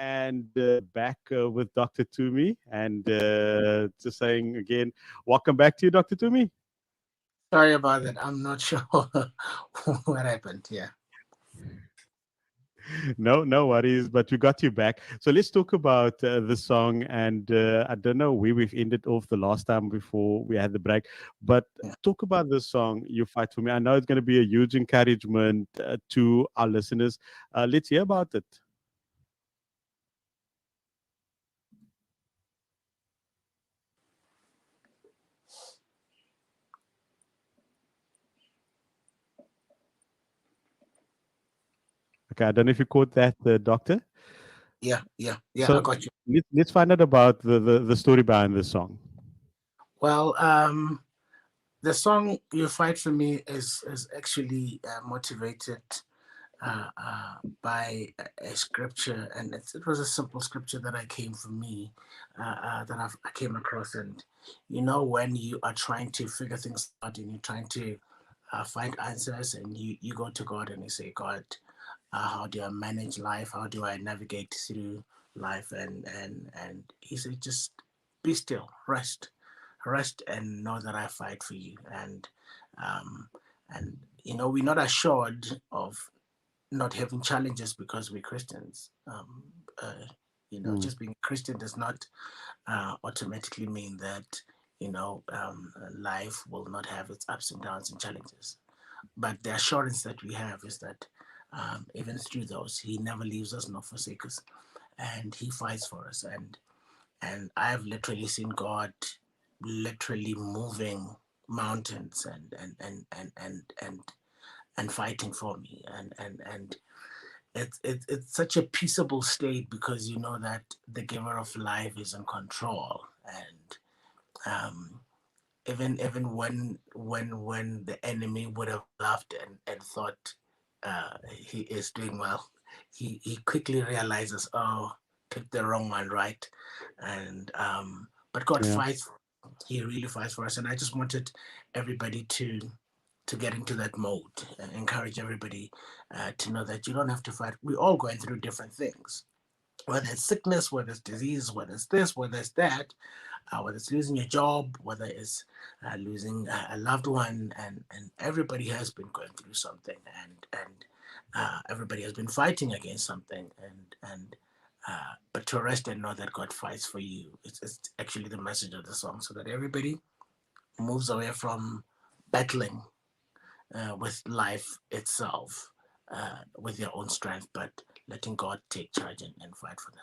and back with Dr. Tumi. And just saying again, welcome back to you, Dr. Tumi. Sorry about that. I'm not sure what happened. Yeah. No worries, but we got you back. So let's talk about the song. And I don't know where we've ended off the last time before we had the break, but Yeah. talk about this song, You Fight For Me. I know it's going to be a huge encouragement to our listeners. Let's hear about it. Okay, I don't know if you caught that, Doctor. Yeah. I So got you. let's find out about the story behind this song. Well, the song "You Fight for Me" is actually motivated by a scripture, and it was a simple scripture that I came for me I came across. And when you are trying to figure things out and you're trying to find answers, and you go to God and you say, God, how do I manage life? How do I navigate through life? And he said, just be still, rest, and know that I fight for you. Um, and we're not assured of not having challenges because we're Christians. Uh, Mm, just being a Christian does not automatically mean that life will not have its ups and downs and challenges. But the assurance that we have is that even through those, He never leaves us nor forsakes us, and He fights for us. And I've literally seen God literally moving mountains and fighting for me, and it's such a peaceable state because you know that the giver of life is in control. And um even when the enemy would have laughed and thought he is doing well, he quickly realizes, oh, picked the wrong one, right? And but God yeah. fights. He really fights for us, and I just wanted everybody to get into that mode and encourage everybody to know that you don't have to fight. We're all going through different things, whether it's sickness, whether it's disease, whether it's this, whether it's that, whether it's losing your job, whether it's losing a loved one, and everybody has been going through something, and everybody has been fighting against something, and but to rest and know that God fights for you. It's actually the message of the song, so that everybody moves away from battling with life itself with their own strength, but letting God take charge and fight for them.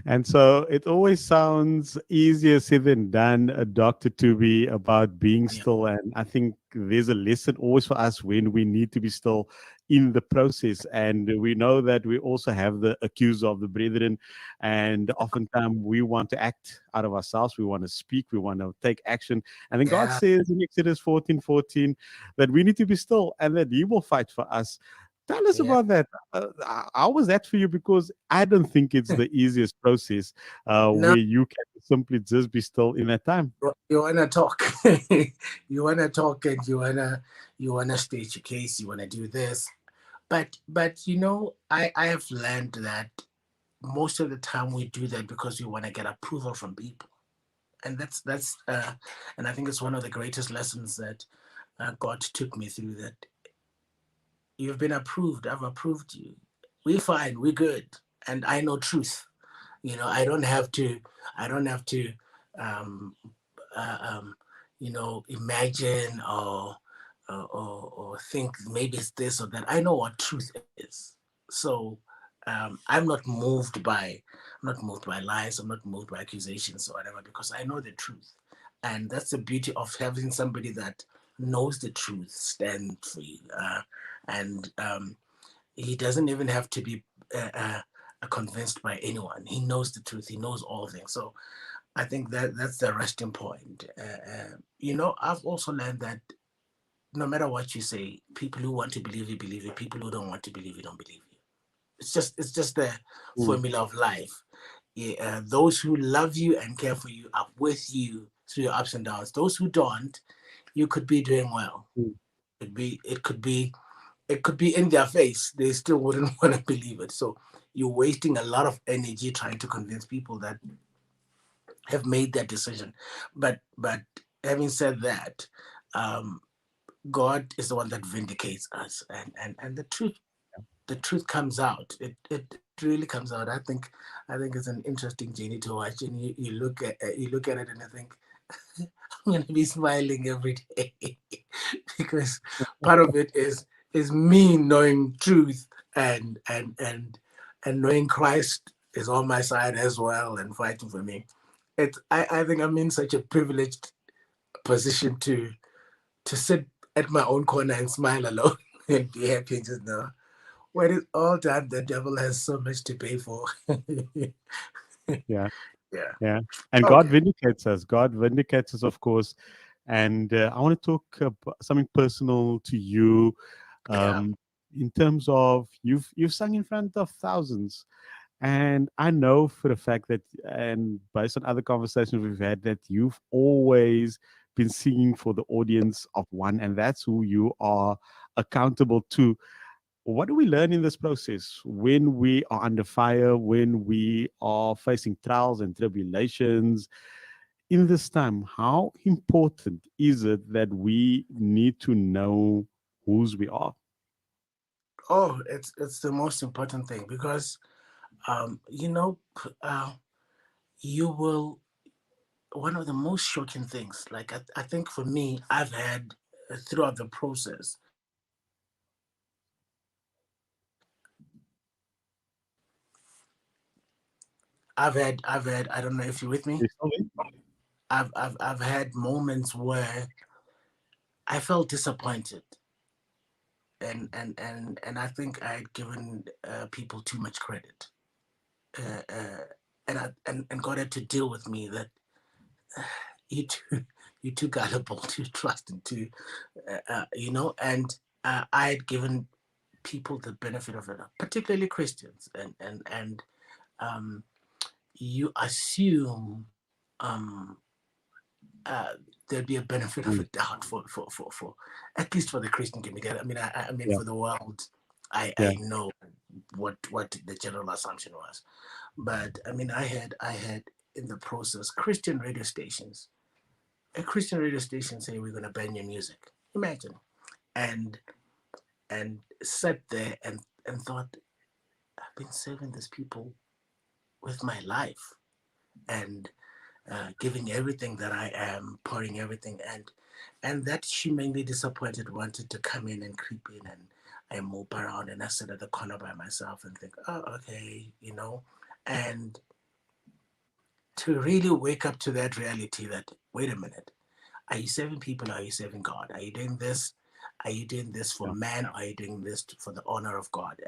And so it always sounds easier said than done, Dr. Tubi, about being Yeah, still. And I think there's a lesson always for us when we need to be still in the process. And we know that we also have the accuser of the brethren. And oftentimes we want to act out of ourselves. We want to speak. We want to take action. And then God yeah, says in Exodus 14:14 that we need to be still and that He will fight for us. Tell us yeah. about that. How was that for you? Because I don't think it's the easiest process No, where you can simply just be still in that time. you wanna talk, you wanna talk, and you wanna state your case. You wanna do this, but I have learned that most of the time we do that because we want to get approval from people, and that's and I think it's one of the greatest lessons that God took me through. That you've been approved, I've approved you, we're fine, we're good, and I know truth. I don't have to um, uh, um, imagine or think maybe it's this or that. I know what truth is. So I'm not moved by lies. I'm not moved by accusations or whatever, because I know the truth, and that's the beauty of having somebody that knows the truth stand for you. And he doesn't even have to be convinced by anyone. He knows the truth. He knows all things. So I think that that's the resting point. I've also learned that no matter what you say, people who want to believe you. People who don't want to believe you don't believe you. It's just the Mm, formula of life. Yeah, those who love you and care for you are with you through your ups and downs. Those who don't, you could be doing well. mm, It could be in their face. They still wouldn't want to believe it. So you're wasting a lot of energy trying to convince people that have made that decision. But having said that, um, God is the one that vindicates us, and the truth comes out. It really comes out. I think it's an interesting journey to watch, and you look at it and I think I'm gonna be smiling every day because part of it is me knowing truth and knowing Christ is on my side as well and fighting for me. I think I'm in such a privileged position to sit at my own corner and smile alone and be happy and just know when it's all done, the devil has so much to pay for. Yeah. Yeah. Yeah. And God Okay. vindicates us. God vindicates us, of course. And I want to talk about something personal to you, Yeah. um, in terms of you've sung in front of thousands. And I know for a fact that, and based on other conversations we've had, that you've always been singing for the audience of one, and that's who you are accountable to. What do we learn in this process when we are under fire, when we are facing trials and tribulations? In this time, how important is it that we need to know whose we are? Oh, it's the most important thing because uh, you will one of the most shocking things. Like I think for me, I've had throughout the process, I've had. I don't know if you're with me. You still I've had moments where I felt disappointed, and I think I had given people too much credit, and God had to deal with me that you too you too gullible to trust and to and I had given people the benefit of it, particularly Christians, and um, you assume um, uh, there'd be a benefit of a Mm. doubt for at least for the Christian community. I mean Yeah, for the world, I yeah, I know what the general assumption was, but I mean I had in the process Christian radio stations, a Christian radio station say we're gonna ban your music. Imagine, and and sat there and thought I've been serving these people with my life and giving everything that I am, pouring everything, and that humanly disappointed wanted to come in and creep in, and I mope around and I sit at the corner by myself and think, oh, okay, and to really wake up to that reality that wait a minute, are you serving people? Or are you serving God? Are you doing this? Are you doing this for yeah, man? Or are you doing this for the honor of God?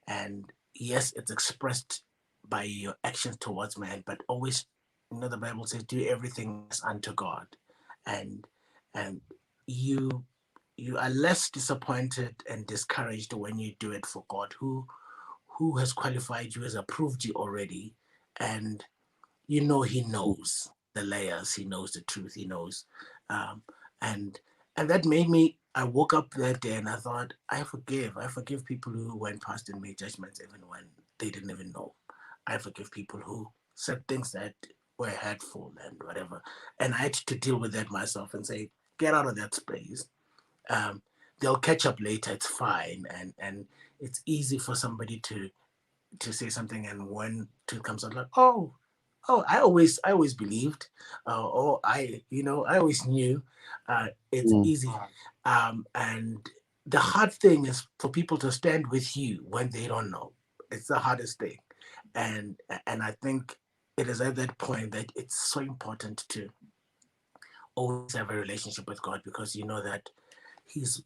And yes, it's expressed by your actions towards man, but always, the Bible says, do everything as unto God, and and you you are less disappointed and discouraged when you do it for God, who has qualified you, has approved you already, and he mm, knows the layers, he knows the truth, he knows, um, and and that made me. I woke up that day and I thought, I forgive people who went past and made judgments even when they didn't even know. I forgive people who said things that were hurtful and whatever, and I had to deal with that myself and say, get out of that space. Um, they'll catch up later. It's fine, and it's easy for somebody to say something, and when truth comes out, like, oh, I always believed, or I always knew. It's mm, easy, and the hard thing is for people to stand with you when they don't know. It's the hardest thing, and and I think it is at that point that it's so important to always have a relationship with God, because you know that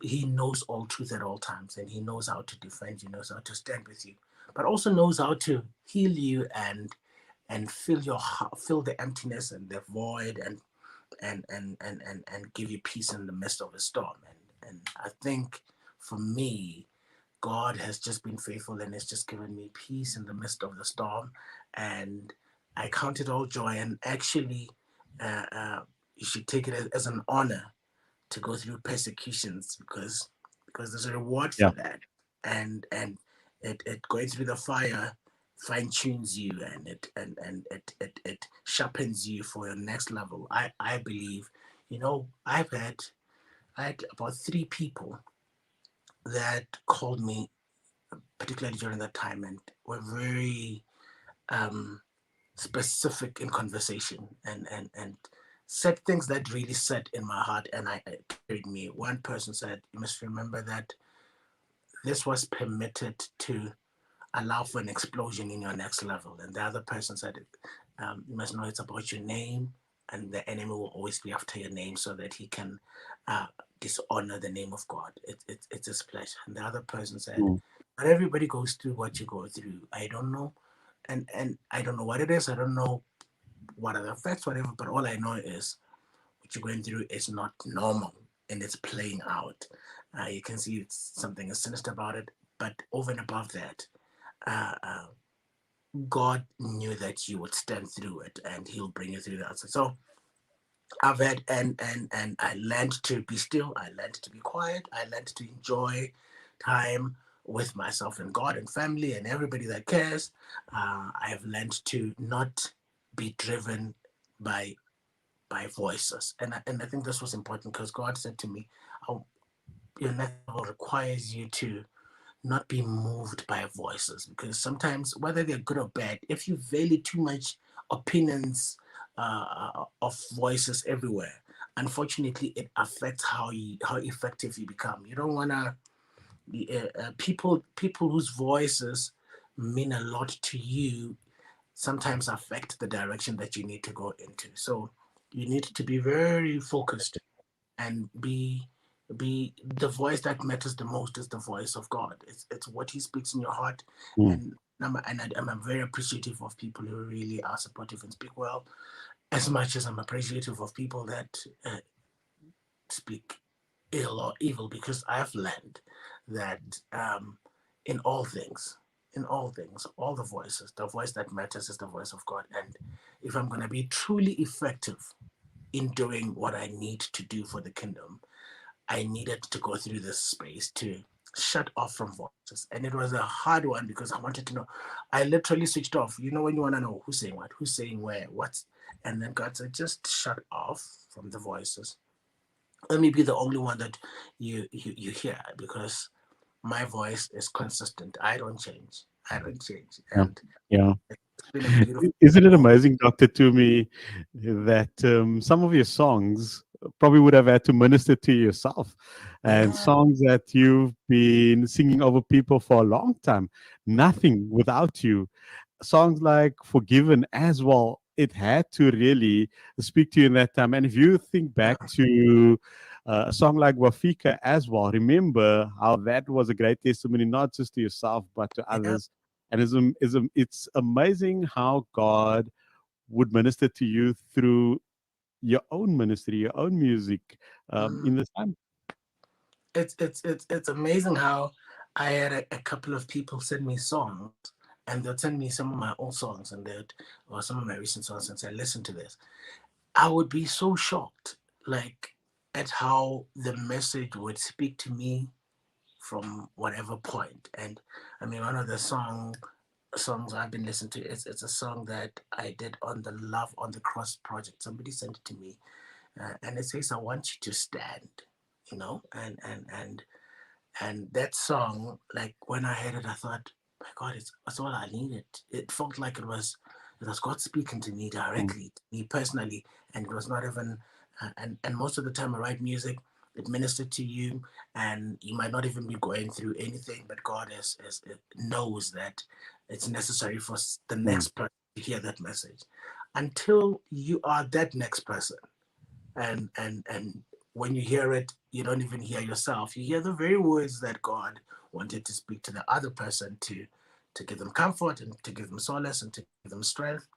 he knows all truth at all times, and he knows how to defend you, knows how to stand with you, but also knows how to heal you and fill your heart, fill the emptiness and the void, and give you peace in the midst of a storm. And I think for me, God has just been faithful and has just given me peace in the midst of the storm, and I count it all joy. And actually, uh, uh, you should take it as an honor to go through persecutions, because there's a reward for yeah, that, and It going through the fire fine tunes you, and it sharpens you for your next level. I believe, I had about three people that called me, particularly during that time, and were very um, specific in conversation, and said things that really set in my heart, and I it carried me. One person said, "You must remember that this was permitted to allow for an explosion in your next level." And the other person said, "You must know it's about your name, and the enemy will always be after your name so that he can uh, dishonor the name of God. It's his pleasure." And the other person said, mm, "Not everybody goes through what you go through. I don't know, and I don't know what it is. I don't know what are the effects, whatever. But all I know is what you're going through is not normal, and it's playing out. You can see it's something is sinister about it, but over and above that." Uh, uh, God knew that you would stand through it, and He'll bring you through that. So I've had, and I learned to be still. I learned to be quiet. I learned to enjoy time with myself and God and family and everybody that cares. I have learned to not be driven by voices, and I think this was important because God said to me, oh, "Your next level requires you to not be moved by voices, because sometimes, whether they're good or bad, if you value too much opinions of voices everywhere, unfortunately it affects how effective you become. You don't want to people whose voices mean a lot to you sometimes affect the direction that you need to go into. So you need to be very focused and be the voice that matters the most is the voice of God. It's what He speaks in your heart, mm. and I'm very appreciative of people who really are supportive and speak well, as much as I'm appreciative of people that speak ill or evil, because I've learned that in all things, all the voices, the voice that matters is the voice of God. And if I'm going to be truly effective in doing what I need to do for the kingdom, I needed to go through this space to shut off from voices. And it was a hard one because I wanted to know. I literally switched off. You know, when you want to know who's saying what, who's saying where, what's. And then God said, just shut off from the voices. Let me be the only one that you hear, because my voice is consistent. I don't change. I don't change. Yeah. And Yeah. it's been a beautiful Isn't it moment. amazing, Dr. Tumi, that some of your songs probably would have had to minister to yourself, and Yeah. songs that you've been singing over people for a long time, nothing without you. Songs like Forgiven as well, it had to really speak to you in that time. And if you think back Yeah. to a song like Wafika as well, remember how that was a great testimony, not just to yourself, but to Yeah. others. And it's amazing how God would minister to you through your own ministry, your own music Mm. in this time. It's amazing how I had a couple of people send me songs, and they'll send me some of my old songs, and they'd or some of my recent songs, and say, "Listen to this." I would be so shocked, like, at how the message would speak to me from whatever point. And I mean, one of the songs I've been listening to, it's a song that I did on the Love on the Cross project. Somebody sent it to me, and it says, "I want you to stand," and that song, like, when I heard it, I thought, my God, it's all I needed. It felt like it was God speaking to me Mm, directly, to me personally, and it was not even. And most of the time, I write music. It ministered to you, and you might not even be going through anything, but God knows that it's necessary for the mm, next person to hear that message. Until you are that next person, and when you hear it, you don't even hear yourself. You hear the very words that God wanted to speak to the other person, to give them comfort and to give them solace and to give them strength.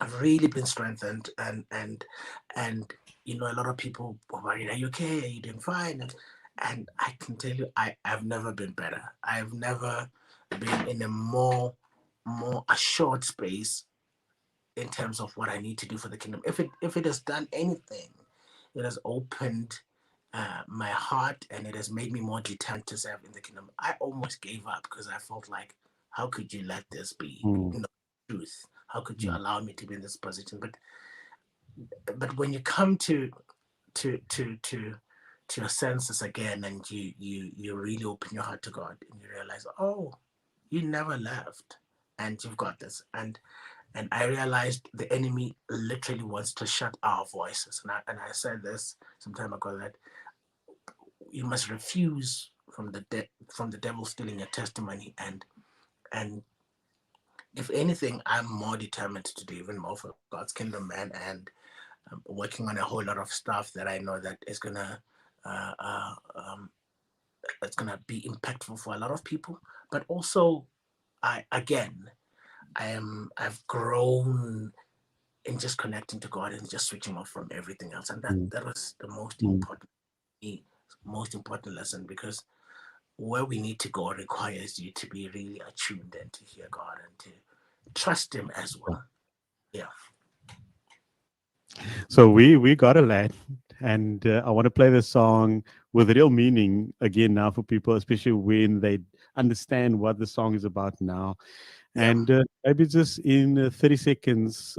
I've really been strengthened, and a lot of people are worried, "Are you okay? Are you doing fine?" And I can tell you, I've never been better. I've never been in a more assured space in terms of what I need to do for the kingdom. If it has done anything, it has opened my heart, and it has made me more determined to serve in the kingdom. I almost gave up because I felt like, how could you let this be, mm, you know, truth? How could you mm, allow me to be in this position? But when you come to to to to your senses again, and you really open your heart to God, and you realize, oh, you never left, and you've got this. And I realized the enemy literally wants to shut our voices. And I said this some time ago, that you must refuse from the devil stealing your testimony. And if anything, I'm more determined to do even more for God's kingdom, man. And I'm working on a whole lot of stuff that I know that is gonna uh, uh, um, it's gonna be impactful for a lot of people. But also, I've grown in just connecting to God and just switching off from everything else. And that mm, that was the mm. most important lesson, because where we need to go requires you to be really attuned and to hear God and to trust Him as well. Yeah. So we got a land, and I want to play the song with real meaning again now for people, especially when they understand what the song is about now. Yeah. And maybe just in 30 seconds,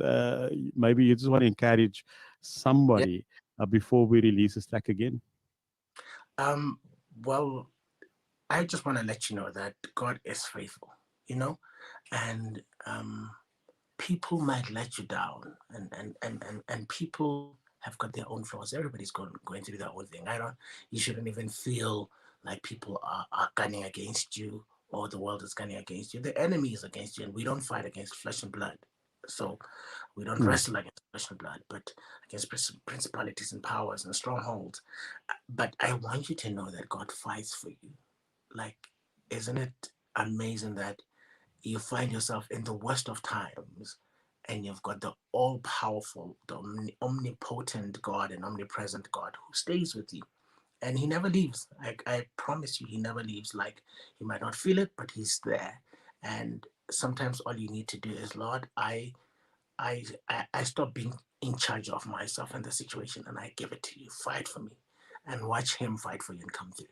maybe you just want to encourage Yeah. somebody before we release this track again. Um, well, I just want to let you know that God is faithful, you know, and people might let you down, and people have got their own flaws. Everybody's going through their own thing. I don't You shouldn't even feel like people are gunning against you, or the world is gunning against you. The enemy is against you, and we don't fight against flesh and blood. So we don't Mm. wrestle against flesh and blood, but against principalities and powers and strongholds. But I want you to know that God fights for you. Like, isn't it amazing that you find yourself in the worst of times, and you've got the all powerful, the omnipotent God and omnipresent God who stays with you, and He never leaves. I promise you, He never leaves. Like, you might not feel it, but He's there. And sometimes all you need to do is, Lord, I stop being in charge of myself and the situation, and I give it to you. Fight for me, and watch Him fight for you and come through.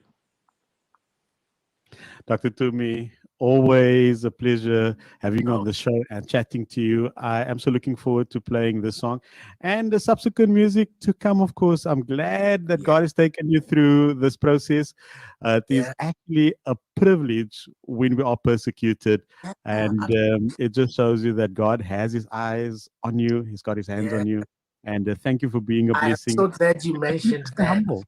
Dr. Tumi, always a pleasure having you on Oh, the show and chatting to you. I am so looking forward to playing this song and the subsequent music to come, of course. I'm glad that yeah, God has taken you through this process. It is yeah, actually a privilege when we are persecuted. yeah, And it just shows you that God has his eyes on you, he's got his hands yeah. on you. And thank you for being a I am blessing. so glad you Continue to mentioned stay that. humble.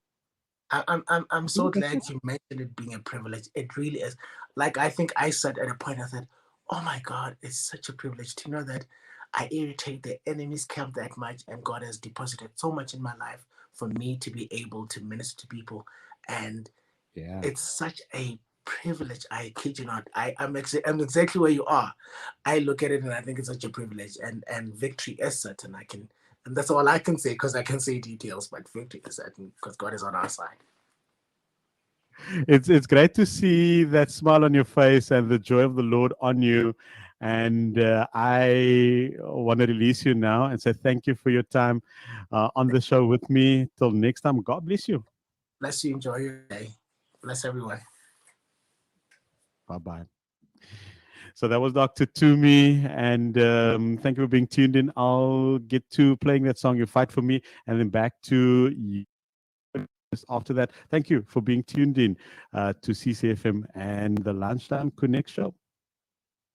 I'm Yeah, so that's glad you mentioned it being a privilege. It really is. Like, I think I said at a point, I said, "Oh my God, it's such a privilege to know that I irritate the enemy's camp that much, and God has deposited so much in my life for me to be able to minister to people, and yeah. it's such a privilege. I kid you not. I'm exactly where you are. I look at it and I think it's such a privilege, and victory is certain. And that's all I can say, because I can say details, but victory is certain because God is on our side. It's great to see that smile on your face and the joy of the Lord on you. And I want to release you now and say thank you for your time on the show with me. Till next time, God bless you. Bless you. Enjoy your day. Bless everyone. Bye bye. So that was Dr. Tumi, and thank you for being tuned in. I'll get to playing that song, You Fight For Me, and then back to you after that. Thank you for being tuned in to CCFM and the Lunchtime Connect Show.